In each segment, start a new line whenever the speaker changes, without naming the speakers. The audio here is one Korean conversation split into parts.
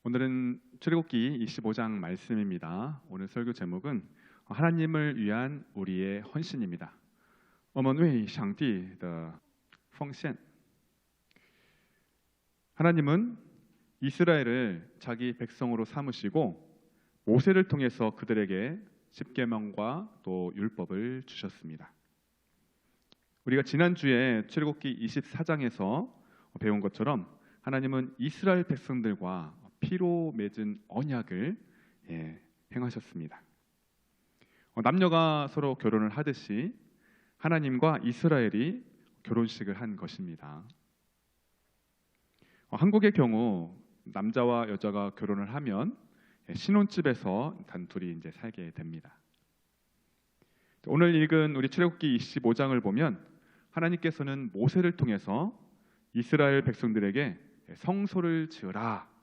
오늘은 출애굽기 25장 말씀입니다. 오늘 설교 제목은 하나님을 위한 우리의 헌신입니다. 我们为上帝的奉献. 하나님은 이스라엘을 자기 백성으로 삼으시고 모세를 통해서 그들에게 십계명과 또 율법을 주셨습니다. 우리가 지난주에 출애굽기 24장에서 배운 것처럼 하나님은 이스라엘 백성들과 피로 맺은 언약을 행하셨습니다. 남녀가 서로 결혼을 하듯이 하나님과 이스라엘이 결혼식을 한 것입니다. 한국의 경우 남자와 여자가 결혼을 하면 신혼집에서 단둘이 이제 살게 됩니다. 오늘 읽은 우리 출애굽기 25장을 보면 하나님께서는 모세를 통해서 이스라엘 백성들에게 성소를 지으라,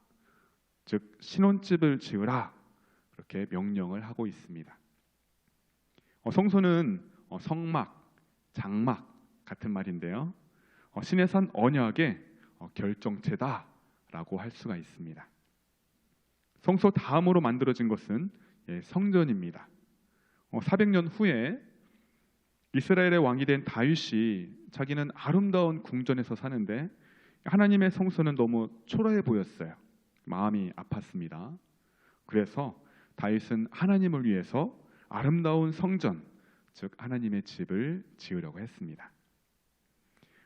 즉 신혼집을 지으라, 그렇게 명령을 하고 있습니다. 성소는 성막, 장막 같은 말인데요. 신의 산 언약의 결정체다라고 할 수가 있습니다. 성소 다음으로 만들어진 것은 성전입니다. 400년 후에 이스라엘의 왕이 된 다윗이 자기는 아름다운 궁전에서 사는데 하나님의 성소는 너무 초라해 보였어요. 마음이 아팠습니다. 그래서 다윗은 하나님을 위해서 아름다운 성전, 즉 하나님의 집을 지으려고 했습니다.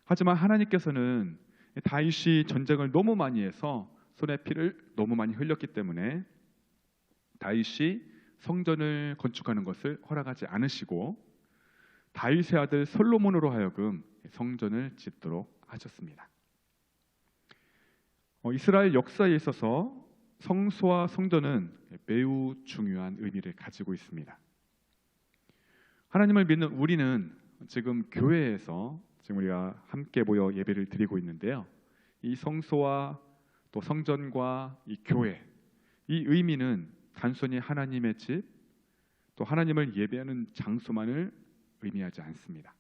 하지만 하나님께서는 다윗이 전쟁을 너무 많이 해서 손에 피를 너무 많이 흘렸기 때문에 다윗이 성전을 건축하는 것을 허락하지 않으시고 다윗의 아들 솔로몬으로 하여금 성전을 짓도록 하셨습니다. 이스라엘 역사에 있어서 성소와 성전은 매우 중요한 의미를 가지고 있습니다. 하나님을 믿는 우리는 지금 교회에서 지금 우리가 함께 모여 예배를 드리고 있는데요. 이 성소와 또 성전과 이 교회, 이 의미는 단순히 하나님의 집, 또 하나님을 예배하는 장소만을 의미하지 않습니다.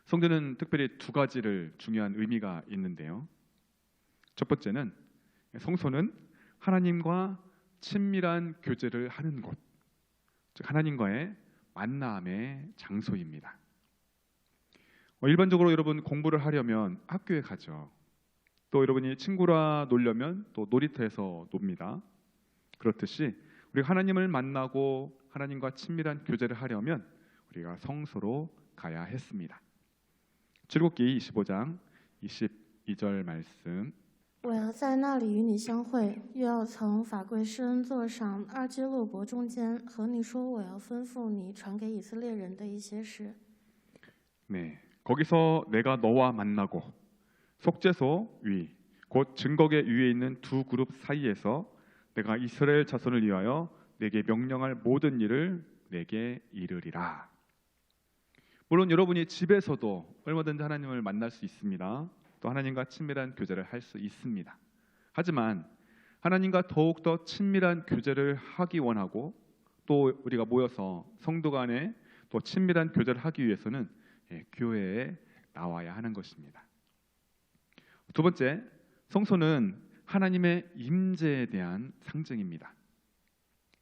성전은 특별히 두 가지를 중요한 의미가 있는데요. 첫 번째는 성소는 하나님과 친밀한 교제를 하는 곳, 즉 하나님과의 만남의 장소입니다. 일반적으로 여러분 공부를 하려면 학교에 가죠. 또 여러분이 친구라 놀려면 또 놀이터에서 놉니다. 그렇듯이 우리가 하나님을 만나고 하나님과 친밀한 교제를 하려면 우리가 성소로 가야 했습니다. 출애굽기 25장 22절 말씀.
我要在那里与你相会，又要从法柜施恩座上二基路伯中间和你说我要吩咐你传给以色列人的一些事。
네, 거기서 내가 너와 만나고 속죄소 위, 곧 증거계 위에 있는 두 그룹 사이에서 내가 이스라엘 자손을 위하여 내게 명령할 모든 일을 내게 이르리라. 물론 여러분이 집에서도 얼마든지 하나님을 만날 수 있습니다. 또 하나님과 친밀한 교제를 할 수 있습니다. 하지만 하나님과 더욱더 친밀한 교제를 하기 원하고 또 우리가 모여서 성도 간에 또 친밀한 교제를 하기 위해서는 교회에 나와야 하는 것입니다. 두 번째, 성소는 하나님의 임재에 대한 상징입니다.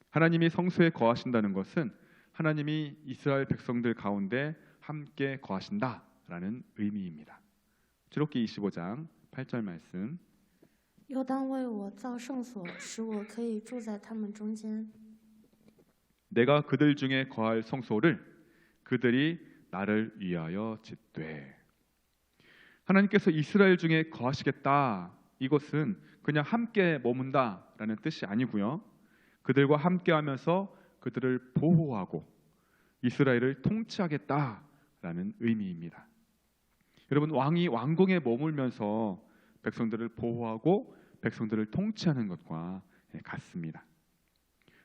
하나님이 성소에 거하신다는 것은 하나님이 이스라엘 백성들 가운데 함께 거하신다라는 의미입니다. 출애굽기 25장 8절 말씀.
又当为我造圣所，使我可以住在他们中间。
내가 그들 중에 거할 성소를 그들이 나를 위하여 짓되. 하나님께서 이스라엘 중에 거하시겠다. 이것은 그냥 함께 머문다라는 뜻이 아니고요. 그들과 함께하면서 그들을 보호하고 이스라엘을 통치하겠다라는 의미입니다. 여러분, 왕이 왕궁에 머물면서 백성들을 보호하고 백성들을 통치하는 것과 같습니다.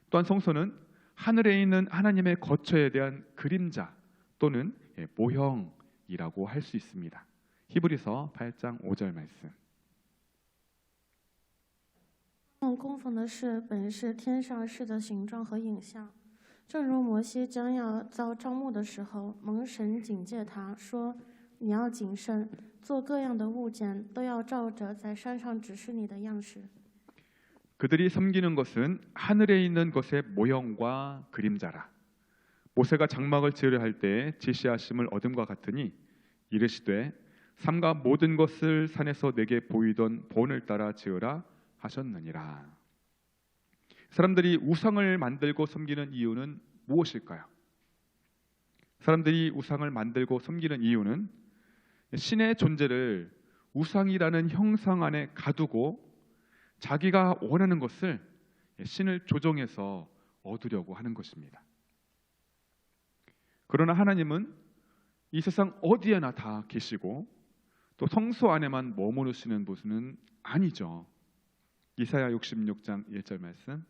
또한 성소는 하늘에 있는 하나님의 거처에 대한 그림자 또는 모형이라고 할 수 있습니다. 히브리서 8장 5절 말씀.
供奉的是本是天上事的形状和影像，正如摩西将要造帐幕的时候，蒙神警戒他说：“你要谨慎，做各样的物件都要照着在山上指示你的样式。”
그들이 섬기는 것은 하늘에 있는 것의 모형과 그림자라. 모세가 장막을 지으려 할 때에 지시하심을 얻음과 같으니 이르시되 삼가 모든 것을 산에서 내게 보이던 본을 따라 지으라 하셨느니라. 사람들이 우상을 만들고 섬기는 이유는 무엇일까요? 사람들이 우상을 만들고 섬기는 이유는 신의 존재를 우상이라는 형상 안에 가두고 자기가 원하는 것을 신을 조정해서 얻으려고 하는 것입니다. 그러나 하나님은 이 세상 어디에나 다 계시고 또 성소 안에만 머무르시는 분은 아니죠. 이사야 66장 1절 말씀.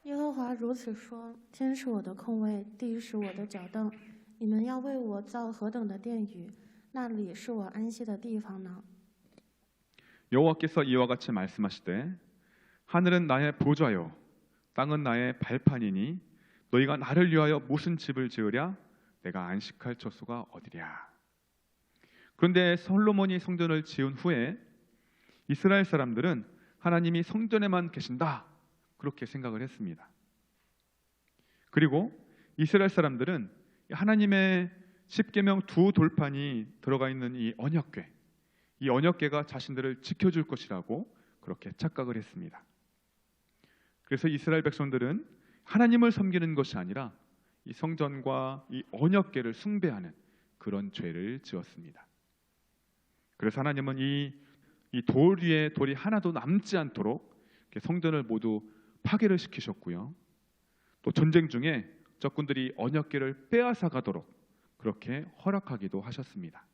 耶和华如此说：天是我的空位，地是我的脚凳。你们要为我造何等的殿宇？那里是我安息的地方呢？
여호와께서 이와 같이 말씀하시되 하늘은 나의 보좌요 땅은 나의 발판이니 너희가 나를 위하여 무슨 집을 지으랴? 내가 안식할 처소가 어디랴. 그런데 솔로몬이 성전을 지은 후에 이스라엘 사람들은 하나님이 성전에만 계신다 그렇게 생각을 했습니다. 그리고 이스라엘 사람들은 하나님의 십계명 두 돌판이 들어가 있는 이 언약궤, 이 언약궤가 자신들을 지켜줄 것이라고 그렇게 착각을 했습니다. 그래서 이스라엘 백성들은 하나님을 섬기는 것이 아니라 이 성전과 이 언약궤를 숭배하는 그런 죄를 지었습니다. 그래서 하나님은 이 돌 위에 돌이 하나도 남지 않도록 성전을 모두 파괴를 시키셨고요. 또 전쟁 중에 적군들이 언약궤를 빼앗아 가도록 그렇게 허락하기도 하셨습니다.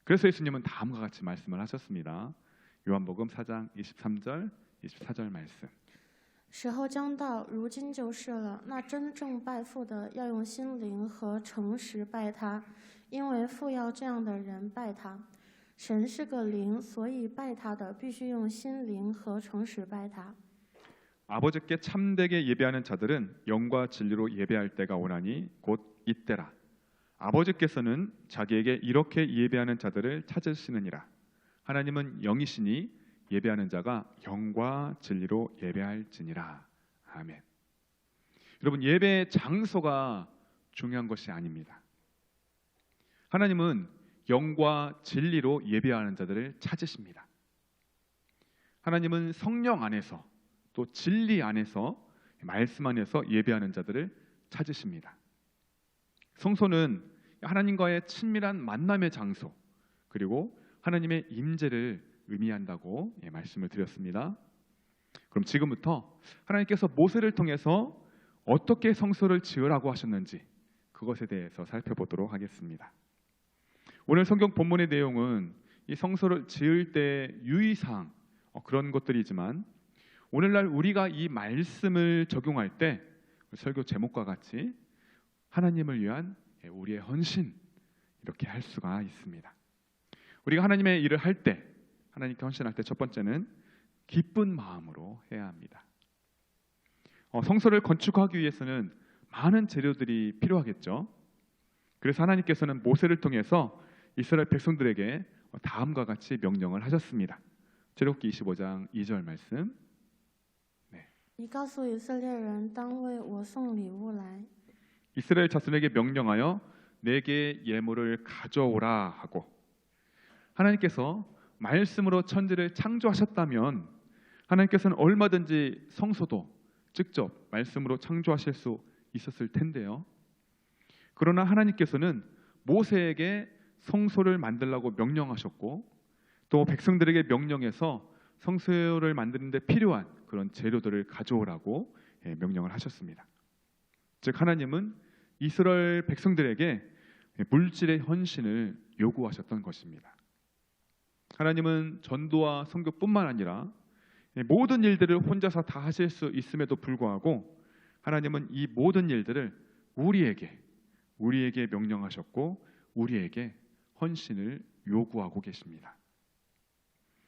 그래서 예수님은 다음과 같이 말씀을 하셨습니다. 요한복음 4장 23절, 24절 말씀.
时候将到，如今就是了。那真正拜父的，要用心灵和诚实拜他，因为父要这样的人拜他。神是个灵，所以拜他的必须用心灵和诚实拜他。
아버지께 참되게 예배하는 자들은 영과 진리로 예배할 때가 오나니 곧 이때라. 아버지께서는 자기에게 이렇게 예배하는 자들을 찾으시느니라. 하나님은 영이시니 예배하는 자가 영과 진리로 예배할지니라. 아멘. 여러분, 예배의 장소가 중요한 것이 아닙니다. 하나님은 영과 진리로 예배하는 자들을 찾으십니다. 하나님은 성령 안에서 또 진리 안에서 말씀 안에서 예배하는 자들을 찾으십니다. 성소는 하나님과의 친밀한 만남의 장소 그리고 하나님의 임재를 의미한다고 말씀을 드렸습니다. 그럼 지금부터 하나님께서 모세를 통해서 어떻게 성소를 지으라고 하셨는지 그것에 대해서 살펴보도록 하겠습니다. 오늘 성경 본문의 내용은 이 성소를 지을 때 유의사항 그런 것들이지만 오늘날 우리가 이 말씀을 적용할 때 설교 제목과 같이 하나님을 위한 우리의 헌신 이렇게 할 수가 있습니다. 우리가 하나님의 일을 할 때 하나님께 헌신할 때 첫 번째는 기쁜 마음으로 해야 합니다. 성소를 건축하기 위해서는 많은 재료들이 필요하겠죠. 그래서 하나님께서는 모세를 통해서 이스라엘 백성들에게 다음과 같이 명령을 하셨습니다. 출애굽기 25장 2절 말씀.
你告诉以色列人，当为我送礼物来。
이스라엘 자손에게 명령하여 내게 예물을 가져오라 하고 하나님께서 말씀으로 천지를 창조하셨다면 하나님께서는 얼마든지 성소도 직접 말씀으로 창조하실 수 있었을 텐데요. 그러나 하나님께서는 모세에게 성소를 만들라고 명령하셨고 또 백성들에게 명령해서 성소를 만드는 데 필요한 그런 재료들을 가져오라고 명령을 하셨습니다. 즉 하나님은 이스라엘 백성들에게 물질의 헌신을 요구하셨던 것입니다. 하나님은 전도와 선교뿐만 아니라 모든 일들을 혼자서 다 하실 수 있음에도 불구하고 하나님은 이 모든 일들을 우리에게 명령하셨고 우리에게 헌신을 요구하고 계십니다.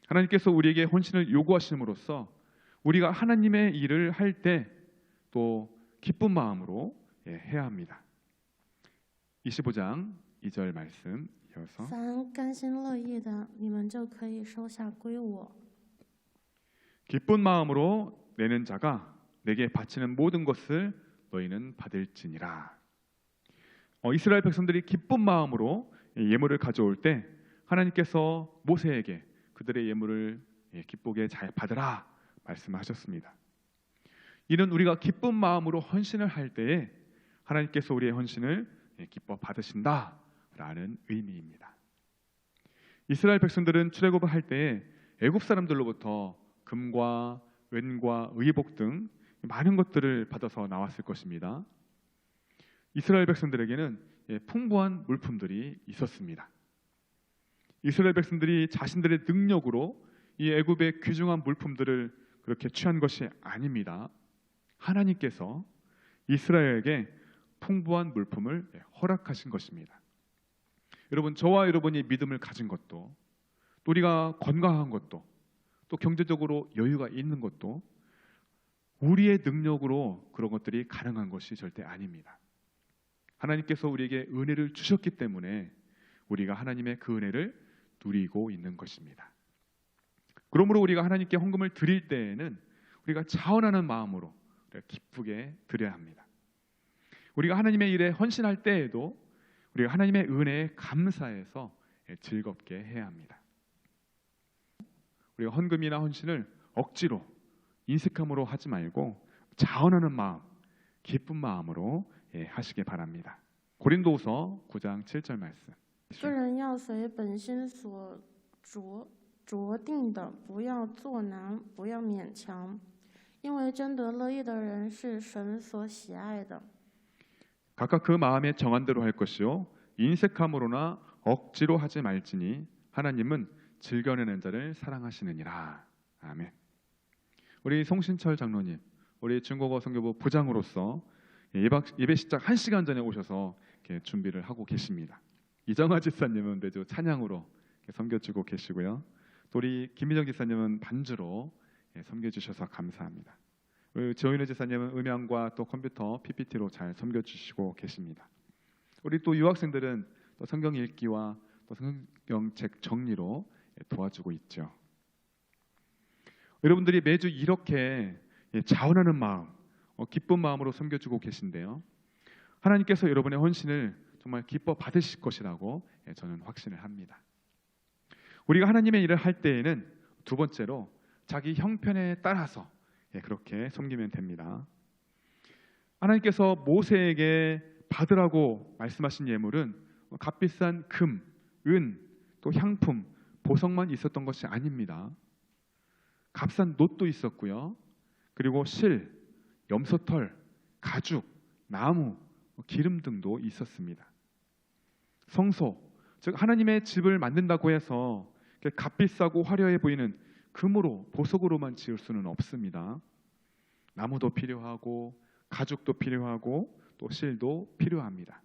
하나님께서 우리에게 헌신을 요구하심으로써 우리가 하나님의 일을 할 때 또 기쁜 마음으로 해야 합니다. 25장 2절 말씀 이어서
凡甘心乐意的，你们就可以收下归我。
기쁜 마음으로 내는 자가 내게 바치는 모든 것을 너희는 받을지니라. 이스라엘 백성들이 기쁜 마음으로 예물을 가져올 때 하나님께서 모세에게 그들의 예물을 기쁘게 잘 받으라 말씀하셨습니다. 이는 우리가 기쁜 마음으로 헌신을 할 때에 하나님께서 우리의 헌신을 기뻐 받으신다라는 의미입니다. 이스라엘 백성들은 출애굽을 할 때에 애굽 사람들로부터 금과 은과 의복 등 많은 것들을 받아서 나왔을 것입니다. 이스라엘 백성들에게는 풍부한 물품들이 있었습니다. 이스라엘 백성들이 자신들의 능력으로 이 애굽의 귀중한 물품들을 그렇게 취한 것이 아닙니다. 하나님께서 이스라엘에게 풍부한 물품을 허락하신 것입니다. 여러분, 저와 여러분이 믿음을 가진 것도, 또 우리가 건강한 것도, 또 경제적으로 여유가 있는 것도 우리의 능력으로 그런 것들이 가능한 것이 절대 아닙니다. 하나님께서 우리에게 은혜를 주셨기 때문에 우리가 하나님의 그 은혜를 누리고 있는 것입니다. 그러므로 우리가 하나님께 헌금을 드릴 때에는 우리가 자원하는 마음으로 기쁘게 드려야 합니다. 우리가 하나님의 일에 헌신할 때에도 우리가 하나님의 은혜에 감사해서 즐겁게 해야 합니다. 우리가 헌금이나 헌신을 억지로 인색함으로 하지 말고 자원하는 마음, 기쁜 마음으로 하시기 바랍니다. 고린도후서 9장 7절 말씀.
个人要随本心所酌定的，不要作难，不要勉强，因为真得乐意的人是神所喜爱的。
각각 그 마음에 정한 대로 할 것이요 인색함으로나 억지로 하지 말지니 하나님은 즐겨내는 자를 사랑하시느니라. 아멘. 우리 송신철 장로님, 우리 중국어 선교부 부장으로서 예배 시작 1시간 전에 오셔서 이렇게 준비를 하고 계십니다. 이정화 집사님은 매주 찬양으로 섬겨주고 계시고요. 또 우리 김희정 집사님은 반주로 섬겨주셔서 감사합니다. 조인호 집사님은 음향과 또 컴퓨터 PPT로 잘 섬겨주시고 계십니다. 우리 또 유학생들은 또 성경 읽기와 또 성경책 정리로 도와주고 있죠. 여러분들이 매주 이렇게 자원하는 마음, 기쁜 마음으로 섬겨주고 계신데요. 하나님께서 여러분의 헌신을 정말 기뻐 받으실 것이라고 저는 확신을 합니다. 우리가 하나님의 일을 할 때에는 두 번째로 자기 형편에 따라서 그렇게 섬기면 됩니다. 하나님께서 모세에게 받으라고 말씀하신 예물은 값비싼 금, 은, 또 향품, 보석만 있었던 것이 아닙니다. 값싼 놋도 있었고요. 그리고 실, 염소털, 가죽, 나무, 기름 등도 있었습니다. 성소, 즉 하나님의 집을 만든다고 해서 값비싸고 화려해 보이는 금으로, 보석으로만 지을 수는 없습니다. 나무도 필요하고 가죽도 필요하고 또 실도 필요합니다.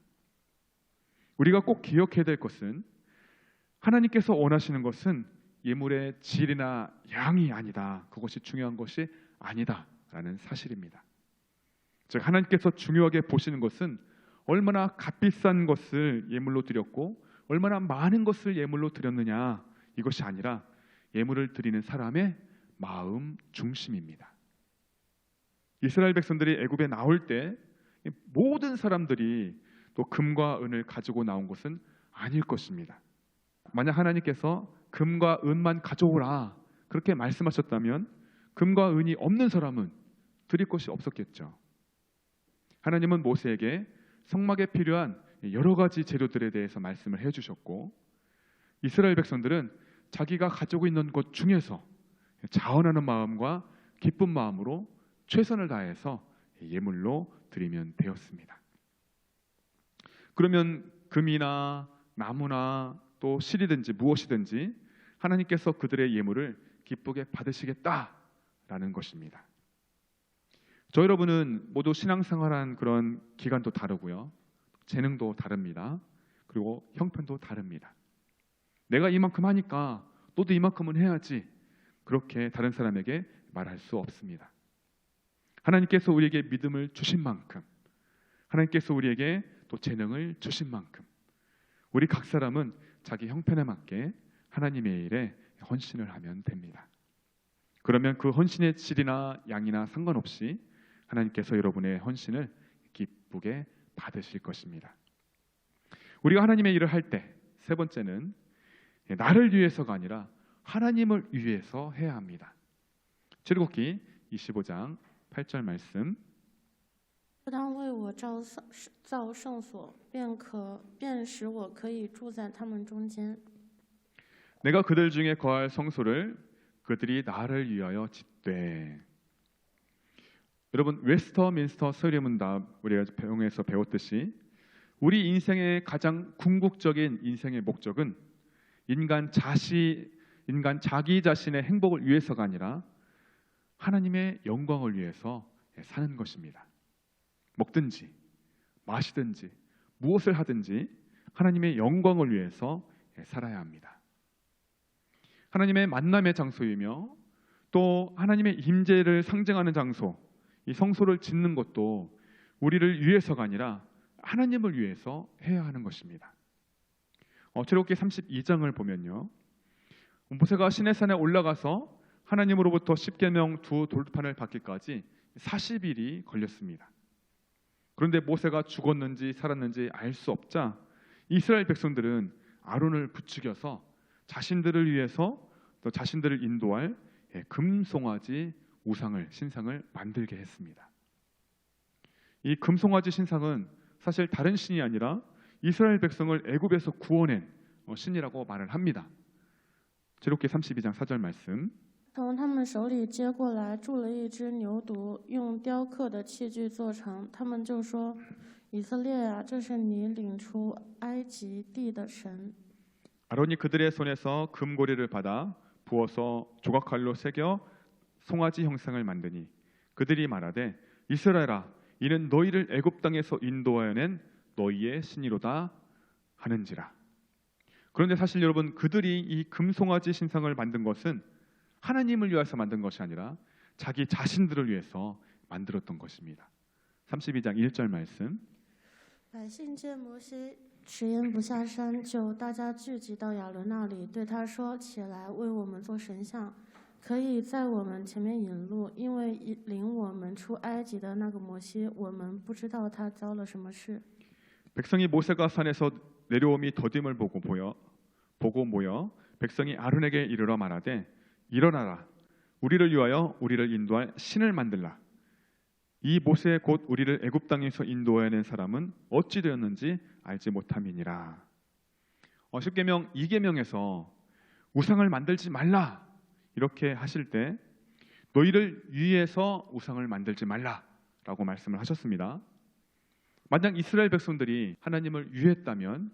우리가 꼭 기억해야 될 것은 하나님께서 원하시는 것은 예물의 질이나 양이 아니다. 그것이 중요한 것이 아니다라는 사실입니다. 즉 하나님께서 중요하게 보시는 것은 얼마나 값비싼 것을 예물로 드렸고 얼마나 많은 것을 예물로 드렸느냐, 이것이 아니라 예물을 드리는 사람의 마음 중심입니다. 이스라엘 백성들이 애굽에 나올 때 모든 사람들이 또 금과 은을 가지고 나온 것은 아닐 것입니다. 만약 하나님께서 금과 은만 가져오라 그렇게 말씀하셨다면 금과 은이 없는 사람은 드릴 것이 없었겠죠. 하나님은 모세에게 성막에 필요한 여러 가지 재료들에 대해서 말씀을 해주셨고, 이스라엘 백성들은 자기가 가지고 있는 것 중에서 자원하는 마음과 기쁜 마음으로 최선을 다해서 예물로 드리면 되었습니다. 그러면 금이나 나무나 또 실이든지 무엇이든지 하나님께서 그들의 예물을 기쁘게 받으시겠다라는 것입니다. 저 여러분은 모두 신앙생활한 그런 기간도 다르고요, 재능도 다릅니다. 그리고 형편도 다릅니다. 내가 이만큼 하니까 너도 이만큼은 해야지, 그렇게 다른 사람에게 말할 수 없습니다. 하나님께서 우리에게 믿음을 주신 만큼, 하나님께서 우리에게 또 재능을 주신 만큼 우리 각 사람은 자기 형편에 맞게 하나님의 일에 헌신을 하면 됩니다. 그러면 그 헌신의 질이나 양이나 상관없이 하나님께서 여러분의 헌신을 기쁘게 받으실 것입니다. 우리가 하나님의 일을 할 때 세 번째는 나를 위해서가 아니라 하나님을 위해서 해야 합니다. 출애굽기 25장 8절 말씀.
不当为我造圣所，便使我可以住在他们中間。
내가 그들 중에 거할 성소를 그들이 나를 위하여 짓되. 여러분, 웨스터민스터 서리문답 우리가 배움에서 배웠듯이 우리 인생의 가장 궁극적인 인생의 목적은 인간 자기 자신의 행복을 위해서가 아니라 하나님의 영광을 위해서 사는 것입니다. 먹든지 마시든지 무엇을 하든지 하나님의 영광을 위해서 살아야 합니다. 하나님의 만남의 장소이며 또 하나님의 임재를 상징하는 장소, 이 성소를 짓는 것도 우리를 위해서가 아니라 하나님을 위해서 해야 하는 것입니다. 출애굽기 32장을 보면요, 모세가 시내산에 올라가서 하나님으로부터 십계명 두 돌판을 받기까지 40일이 걸렸습니다. 그런데 모세가 죽었는지 살았는지 알 수 없자 이스라엘 백성들은 아론을 부추겨서 자신들을 위해서 또 자신들을 인도할 금송아지 신상을 만들게 했습니다. 이 금송아지 신상은 사실 다른 신이 아니라 이스라엘 백성을 애굽에서 구원한 신이라고 말을 합니다. 출애굽기 32장 4절 말씀.
从他们手里接过来，铸了一只牛犊，用雕刻的器具做成。他们就说：“以色列啊，这是你领出埃及地的神。”
아론이 그들의 손에서 금고리를 받아 부어서 조각칼로 새겨 송아지 형상을 만드니 그들이 말하되 이스라엘아, 이는 너희를 애굽 땅에서 인도하여 낸 너희의 신이로다 하는지라. 그런데 사실 여러분, 그들이 이 금송아지 신상을 만든 것은 하나님을 위해서 만든 것이 아니라 자기 자신들을 위해서 만들었던 것입니다. 32장 1절 말씀.
百姓见摩西迟延不下山，就大家聚集到亚伦那里，对他说：“起来，为我们做神像，可以在我们前面引路，因为领我们出埃及的那个摩西，我们不知道他遭了什么事。”
백성이 모세가 산에서 내려옴이 더딤을 보고 모여 백성이 아론에게 이르러 말하되 일어나라, 우리를 위하여 우리를 인도할 신을 만들라. 이 모세 곧 우리를 애굽 땅에서 인도해낸 사람은 어찌 되었는지 알지 못함이니라. 10계명 2계명에서 우상을 만들지 말라 이렇게 하실 때 너희를 위해서 우상을 만들지 말라라고 말씀을 하셨습니다. 만약 이스라엘 백성들이 하나님을 위했다면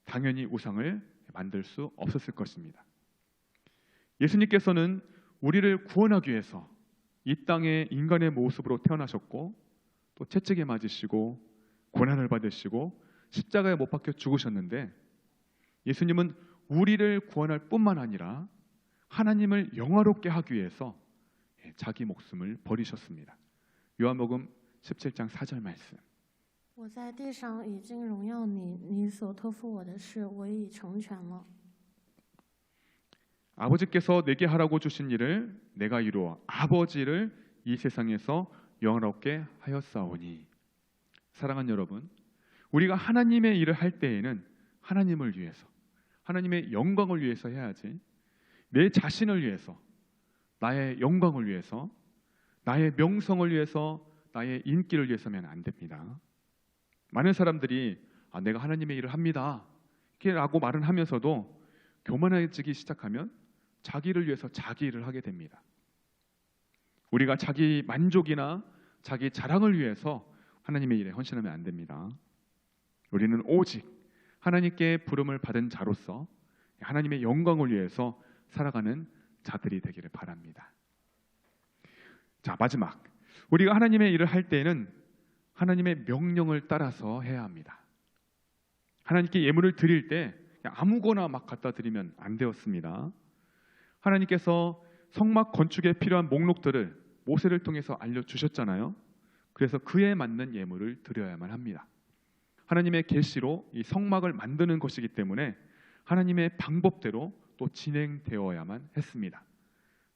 당연히 우상을 만들 수 없었을 것입니다. 예수님께서는 우리를 구원하기 위해서 이 땅에 인간의 모습으로 태어나셨고 또 채찍에 맞으시고 고난을 받으시고 십자가에 못 박혀 죽으셨는데, 예수님은 우리를 구원할 뿐만 아니라 하나님을 영화롭게 하기 위해서 자기 목숨을 버리셨습니다. 요한복음 17장 4절 말씀.
我在地上已经荣耀你，你所托付我的事，我已成全了。
아버지께서 내게 하라고 주신 일을 내가 이루어 아버지를 이 세상에서 영화롭게 하였사오니. 사랑하는 여러분, 우리가 하나님의 일을 할 때에는 하나님을 위해서, 하나님의 영광을 위해서 해야지, 내 자신을 위해서, 나의 영광을 위해서, 나의 명성을 위해서, 나의 인기를 위해서면 안 됩니다. 많은 사람들이 내가 하나님의 일을 합니다 라고 말은 하면서도 교만해지기 시작하면 자기를 위해서 자기 일을 하게 됩니다. 우리가 자기 만족이나 자기 자랑을 위해서 하나님의 일에 헌신하면 안 됩니다. 우리는 오직 하나님께 부름을 받은 자로서 하나님의 영광을 위해서 살아가는 자들이 되기를 바랍니다. 자, 마지막, 우리가 하나님의 일을 할 때에는 하나님의 명령을 따라서 해야 합니다. 하나님께 예물을 드릴 때 아무거나 막 갖다 드리면 안 되었습니다. 하나님께서 성막 건축에 필요한 목록들을 모세를 통해서 알려주셨잖아요. 그래서 그에 맞는 예물을 드려야만 합니다. 하나님의 계시로 이 성막을 만드는 것이기 때문에 하나님의 방법대로 또 진행되어야만 했습니다.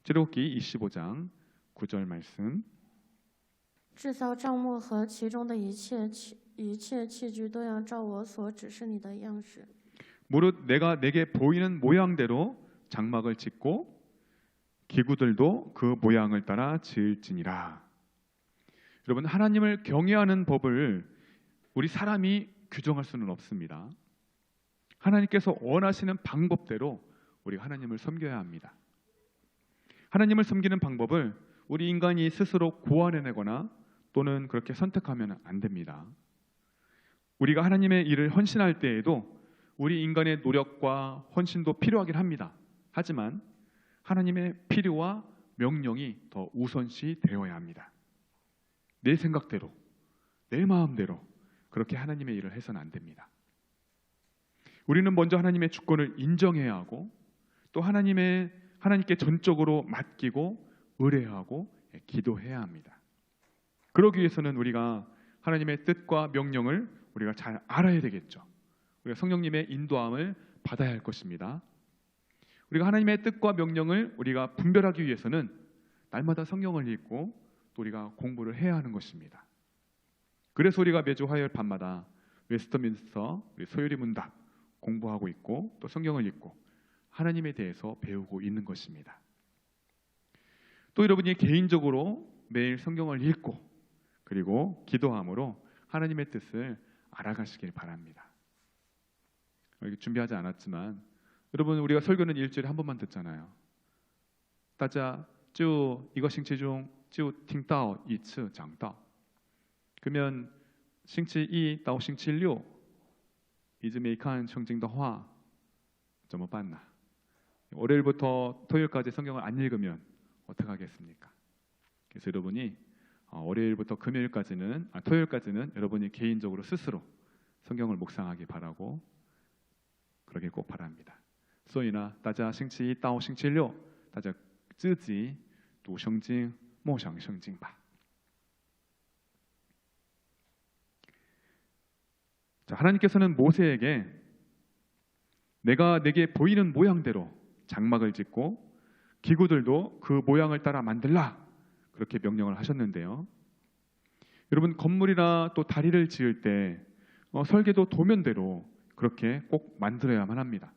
출애굽기 25장 9절 말씀.
制造帐幕和其中的一切器具都要照我所指示你的样式。
무릇 내가 내게 보이는 모양대로 장막을 짓고 기구들도 그 모양을 따라 지을지니라. 여러분, 하나님을 경외하는 법을 우리 사람이 규정할 수는 없습니다. 하나님께서 원하시는 방법대로 우리가 하나님을 섬겨야 합니다. 하나님을 섬기는 방법을 우리 인간이 스스로 고안해내거나 또는 그렇게 선택하면 안 됩니다. 우리가 하나님의 일을 헌신할 때에도 우리 인간의 노력과 헌신도 필요하긴 합니다. 하지만 하나님의 필요와 명령이 더 우선시 되어야 합니다. 내 생각대로, 내 마음대로 그렇게 하나님의 일을 해서는 안 됩니다. 우리는 먼저 하나님의 주권을 인정해야 하고 또 하나님께 전적으로 맡기고 의뢰하고 기도해야 합니다. 그러기 위해서는 우리가 하나님의 뜻과 명령을 우리가 잘 알아야 되겠죠. 우리가 성령님의 인도함을 받아야 할 것입니다. 우리가 하나님의 뜻과 명령을 우리가 분별하기 위해서는 날마다 성경을 읽고 또 우리가 공부를 해야 하는 것입니다. 그래서 우리가 매주 화요일 밤마다 웨스트민스터 우리 소요리 문답 공부하고 있고 또 성경을 읽고 하나님에 대해서 배우고 있는 것입니다. 또 여러분이 개인적으로 매일 성경을 읽고 그리고 기도함으로 하나님의 뜻을 알아가시길 바랍니다. 준비하지 않았지만 여러분, 우리가 설교는 일주일에 한 번만 듣잖아요. 大家就一个星期中就听到一次讲道. 그러면 星期一到星期六一直没看圣经的话怎么办呢? 월요일부터 토요일까지 성경을 안 읽으면 어떻게 하겠습니까? 그래서 여러분이 월요일부터 토요일까지는 여러분이 개인적으로 스스로 성경을 묵상하기 바라고 그러길 꼭 바랍니다. 所以呢，大家星期一到星期六，大家自己读圣经、默想圣经吧。 자, 하나님께서는 모세에게 내가 내게 보이는 모양대로 장막을 짓고 기구들도 그 모양을 따라 만들라 그렇게 명령을 하셨는데요. 여러분, 건물이나 또 다리를 지을 때 설계도 도면대로 그렇게 꼭 만들어야만 합니다.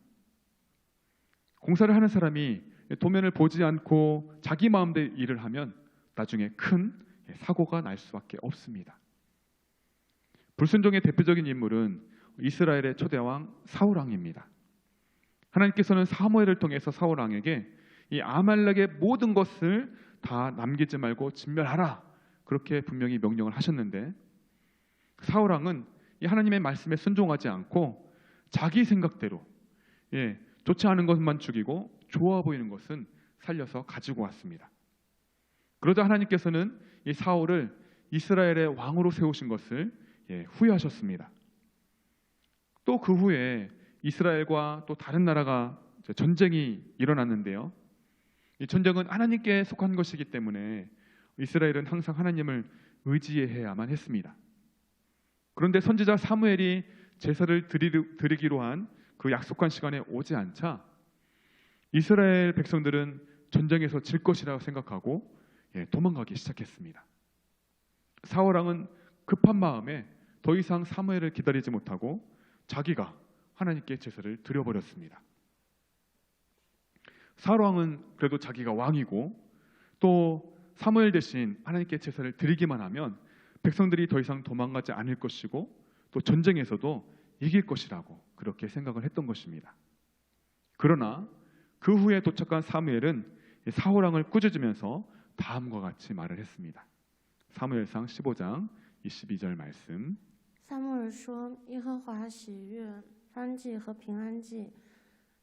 공사를 하는 사람이 도면을 보지 않고 자기 마음대로 일을 하면 나중에 큰 사고가 날 수밖에 없습니다. 불순종의 대표적인 인물은 이스라엘의 초대왕 사울 왕입니다. 하나님께서는 사무엘을 통해서 사울 왕에게 이 아말렉의 모든 것을 다 남기지 말고 진멸하라 그렇게 분명히 명령을 하셨는데 사울 왕은 이 하나님의 말씀에 순종하지 않고 자기 생각대로 좋지 않은 것만 죽이고 좋아 보이는 것은 살려서 가지고 왔습니다. 그러자 하나님께서는 이 사울을 이스라엘의 왕으로 세우신 것을 후회하셨습니다. 또 그 후에 이스라엘과 또 다른 나라가 전쟁이 일어났는데요. 이 전쟁은 하나님께 속한 것이기 때문에 이스라엘은 항상 하나님을 의지해야만 했습니다. 그런데 선지자 사무엘이 제사를 드리기로 한 그 약속한 시간에 오지 않자 이스라엘 백성들은 전쟁에서 질 것이라고 생각하고 도망가기 시작했습니다. 사울 왕은 급한 마음에 더 이상 사무엘을 기다리지 못하고 자기가 하나님께 제사를 드려버렸습니다. 사울 왕은 그래도 자기가 왕이고 또 사무엘 대신 하나님께 제사를 드리기만 하면 백성들이 더 이상 도망가지 않을 것이고 또 전쟁에서도 이길 것이라고 그렇게 생각을 했던 것입니다. 그러나 그 후에 도착한 사무엘은 사울 왕을 꾸짖으면서 다음과 같이 말을 했습니다. 사무엘상 15장 22절 말씀.
撒母耳说：“耶和华喜悦燔祭和平安祭，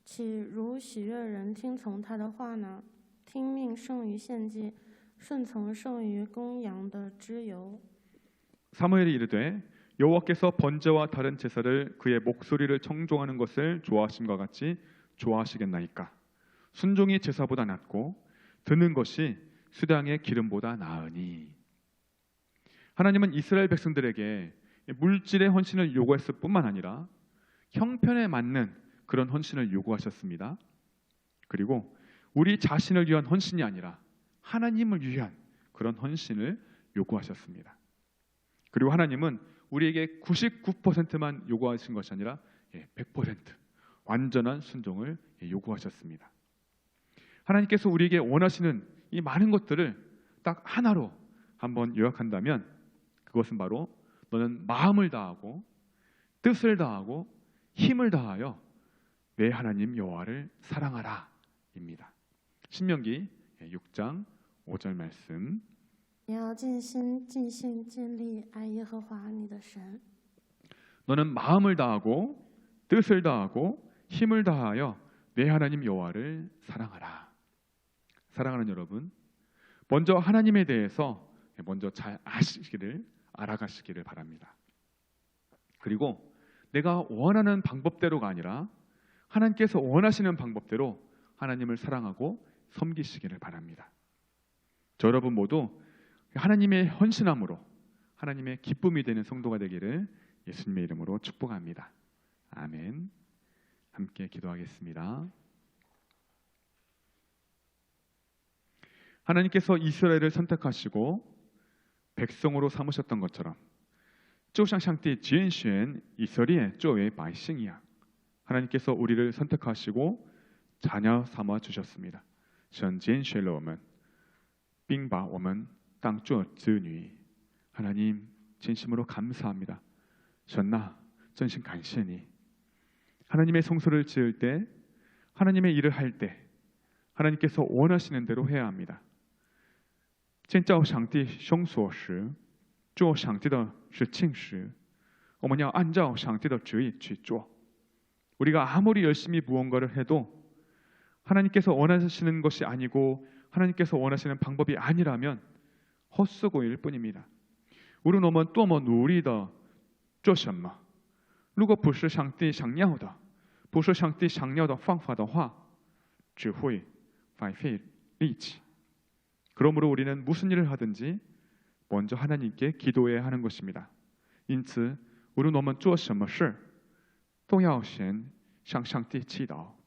岂如喜悦人听从他的话呢？听命胜于献祭，顺从胜于公羊的脂油。”
사무엘이 이르되 여호와께서 번제와 다른 제사를 그의 목소리를 청종하는 것을 좋아하심과 같이 좋아하시겠나이까? 순종이 제사보다 낫고 드는 것이 수량의 기름보다 나으니. 하나님은 이스라엘 백성들에게 물질의 헌신을 요구했을 뿐만 아니라 형편에 맞는 그런 헌신을 요구하셨습니다. 그리고 우리 자신을 위한 헌신이 아니라 하나님을 위한 그런 헌신을 요구하셨습니다. 그리고 하나님은 우리에게 99%만 요구하신 것이 아니라 100% 완전한 순종을 요구하셨습니다. 하나님께서 우리에게 원하시는 이 많은 것들을 딱 하나로 한번 요약한다면 그것은 바로 너는 마음을 다하고 뜻을 다하고 힘을 다하여 내 하나님 여호와를 사랑하라 입니다. 신명기 6장 5절 말씀.
你要尽心、尽性、尽力爱耶和华你的神。
너는 마음을 다하고 뜻을 다하고 힘을 다하여 내 하나님 여호와를 사랑하라. 사랑하는 여러분, 먼저 하나님에 대해서 먼저 잘 아시기를 알아가시기를 바랍니다. 그리고 내가 원하는 방법대로가 아니라 하나님께서 원하시는 방법대로 하나님을 사랑하고 섬기시기를 바랍니다. 저 여러분 모두 하나님의 헌신함으로 하나님의 기쁨이 되는 성도가 되기를 예수님의 이름으로 축복합니다. 아멘. 함께 기도하겠습니다. 하나님께서 이스라엘을 선택하시고 백성으로 삼으셨던 것처럼 就像上帝拣选以色列作为百姓一样 하나님께서 우리를 선택하시고 자녀 삼아 주셨습니다. 神拣选了我们并把我们当作子女 하나님 진심으로 감사합니다. 神啊, 진심 감사니. 하나님의 성소를 지을 때 하나님의 일을 할 때 하나님께서 원하시는 대로 해야 합니다. 建造上帝圣所时做上帝的事情时我们要按照上帝的旨意去做 우리가 아무리 열심히 무언가를 해도 하나님께서 원하시는 것이 아니고 하나님께서 원하시는 방법이 아니라면 헛수고일 뿐입니다. 无论我们多么努力的做什么如果不是上帝想要的不是上帝想要的方法的话只会白费力气 그러므로 우리는 무슨 일을 하든지 먼저 하나님께 기도해야 하는 것입니다. 因此无论我们做什么事都要先向上帝祈祷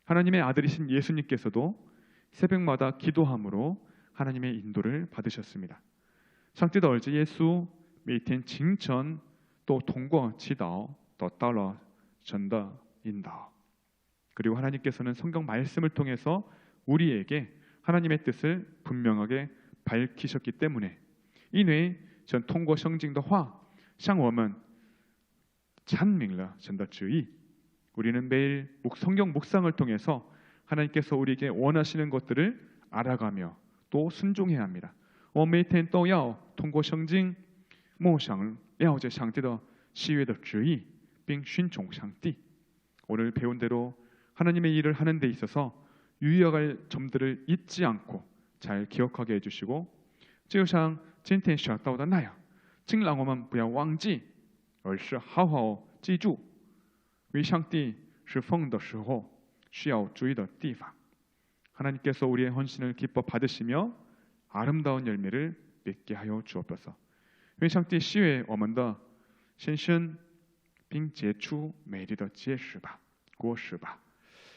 하나님의 아들이신 예수님께서도 새벽마다 기도함으로 하나님의 인도를 받으셨습니다. 上帝的儿子耶稣每天清晨都通过祈祷得到了神的引导 그리고 하나님께서는 성경 말씀을 통해서 우리에게 하나님의 뜻을 분명하게 밝히셨기 때문에 因为神通过圣经的话向我们阐明了神的旨意 우리는 매일 성경 묵상을 통해서 하나님께서 우리에게 원하시는 것들을 알아가며 또 순종해야 합니다. 我每天都要通过圣经默想了解上帝的喜悦的旨意并顺从上帝 오늘 배운 대로 하나님의 일을 하는 데 있어서 유의할 점들을 잊지 않고 잘 기억하게 해주시고 就像今天学到的那样尽让我们不要忘记而是好好记住为上帝侍奉的时候需要注意的地方 하나님께서 우리의 헌신을 기뻐 받으시며 아름다운 열매를 맺게 하여 주옵소서 愿上帝喜悦我们的献身并结出美丽的结实吧果实吧